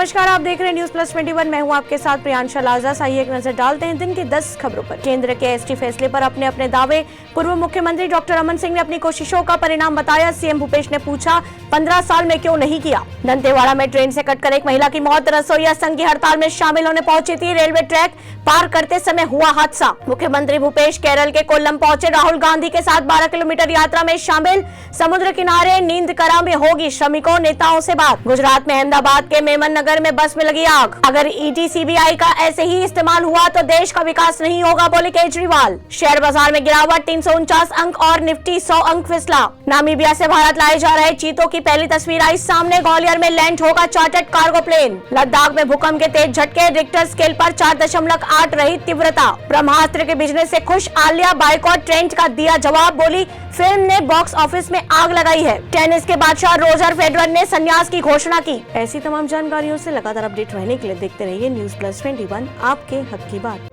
नमस्कार, आप देख रहे हैं न्यूज प्लस 21। मैं हूं आपके साथ प्रियांशा लाजा। आइए एक नजर डालते हैं दिन की 10 खबरों पर। केंद्र के एसटी फैसले पर अपने अपने दावे। पूर्व मुख्यमंत्री डॉक्टर रमन सिंह ने अपनी कोशिशों का परिणाम बताया। सीएम भूपेश ने पूछा 15 साल में क्यों नहीं किया। दंतेवाड़ा में ट्रेन से कटकर एक महिला की मौत। रसोईया संघ की हड़ताल में शामिल होने पहुंची थी। रेलवे ट्रैक पार करते समय हुआ हादसा। मुख्यमंत्री भूपेश केरल के कोल्लम पहुंचे। राहुल गांधी के साथ 12 किलोमीटर यात्रा में शामिल। समुद्र किनारे नींदकरा में होगी श्रमिकों नेताओं से बात। गुजरात में अहमदाबाद के मेमन नगर में बस में लगी आग। अगर ईडी सीबीआई का ऐसे ही इस्तेमाल हुआ तो देश का विकास नहीं होगा, बोले केजरीवाल। शेयर बाजार में गिरावट, 349 अंक और निफ्टी 100 अंक फिसला। नामीबिया से भारत लाए जा रहे चीतों की पहली तस्वीर आई सामने। ग्वालियर में लैंड होगा चार्टर्ड कार्गो प्लेन। लद्दाख में भूकंप के तेज झटके, रिक्टर स्केल पर 4.8 रही तीव्रता। ब्रह्मास्त्र के बिजनेस से खुश आलिया, बाइकॉट ट्रेंड का दिया जवाब, बोली फिल्म ने बॉक्स ऑफिस में आग लगाई है। टेनिस के बादशाह रोजर फेडरर ने संन्यास की घोषणा की। ऐसी तमाम जानकारियों से लगातार अपडेट रहने के लिए देखते रहिए न्यूज प्लस 21, आपके हक की बात।